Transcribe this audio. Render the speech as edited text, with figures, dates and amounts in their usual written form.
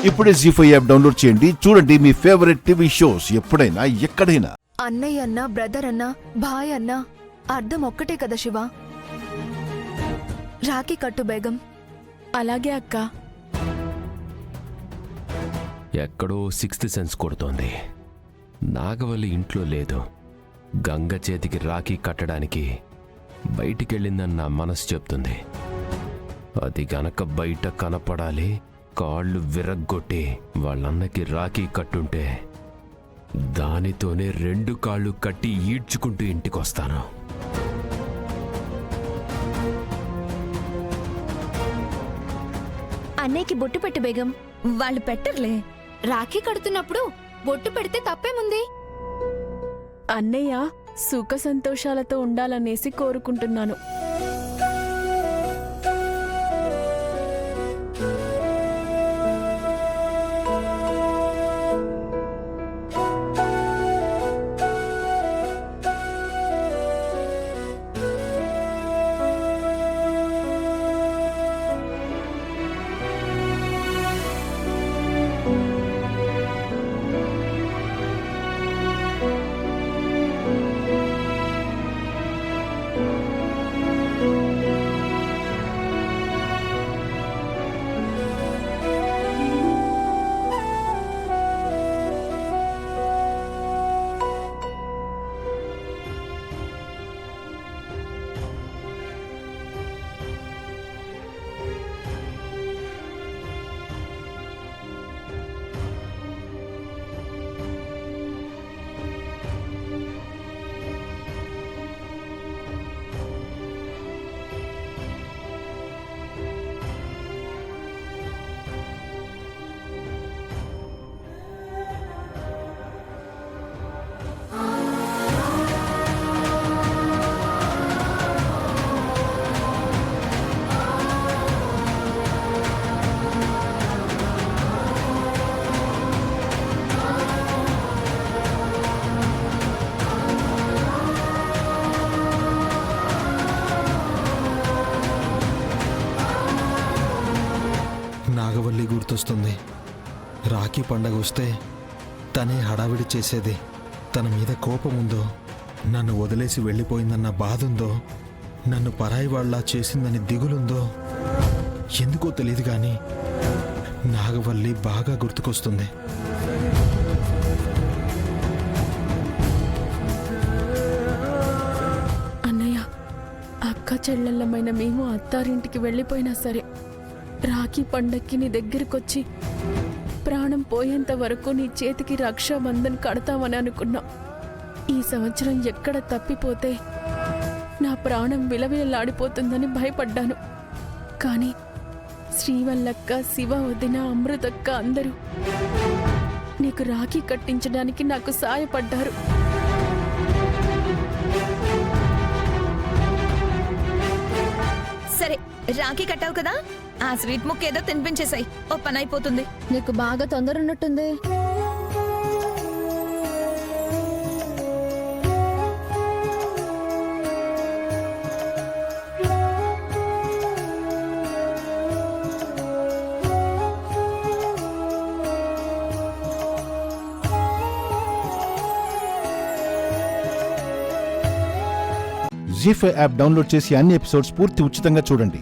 ఇప్పుడే జీ5 app download చేయండి. చూడండి మీ ఫేవరెట్ టీవీ షోస్ ఎప్పుడైనా ఎక్కడైనా. అన్నయ్య అన్నా, బ్రదర్ అన్నా, భాయ్ అన్నా అర్థం ఒక్కటే కదా శివ. రాఖీ కట్టు బేగం. అలాగే అక్క. ఎక్కడో సిక్స్త్ సెన్స్ కొడుతోంది. నాగవల్లి ఇంట్లో లేదు. గంగ చేతికి రాఖీ కట్టడానికి బయటికెళ్ళిందని నా మనసు చెప్తుంది. అది గనక బయట కనపడాలి, కాళ్ళు విరగ్గొట్టి వాళ్ళన్నకి రాఖీ కట్టుంటే దానితోనే 2 కాళ్ళు కట్టి ఈడ్చుకుంటూ ఇంటికొస్తాను. అన్నయ్యకి బొట్టు పెట్టు బేగం. వాళ్ళు పెట్టర్లే. రాఖీ కడుతున్నప్పుడు బొట్టు పెడితే తప్పేముంది? అన్నయ్య సుఖ సంతోషాలతో ఉండాలనేసి కోరుకుంటున్నాను. నాగవల్లి గుర్తొస్తుంది. రాఖీ పండగ వస్తే తనే హడావిడి చేసేది. తన మీద కోపముందో, నన్ను వదిలేసి వెళ్ళిపోయిందన్న బాధుందో, నన్ను పరాయి వాళ్ళ చేసిందని దిగులుందో ఎందుకో తెలియదు కానీ నాగవల్లి బాగా గుర్తుకొస్తుంది. అన్నయ్య, అక్క చెల్లెళ్ళమైన మేము అత్తారింటికి వెళ్ళిపోయినా సరే రాఖీ పండక్కి నీ దగ్గరకొచ్చి ప్రాణం పోయేంత వరకు నీ చేతికి రక్షాబంధన్ కడతామని అనుకున్నా. ఈ సంవత్సరం ఎక్కడ తప్పిపోతే నా ప్రాణం విలవిలలాడిపోతుందని భయపడ్డాను. కానీ శ్రీవల్లక్క, శివ వదిన, అమృతక్క అందరూ నీకు రాఖీ కట్టించడానికి నాకు సాయపడ్డారు. సరే, రాఖీ కట్టావు కదా, ఆ స్వీట్ ముక్క ఏదో తినిపించేసాయి. ఓ పని అయిపోతుంది. నీకు బాగా తొందర ఉన్నట్టుంది. జీ5 యాప్ డౌన్లోడ్ చేసి అన్ని ఎపిసోడ్స్ పూర్తి ఉచితంగా చూడండి.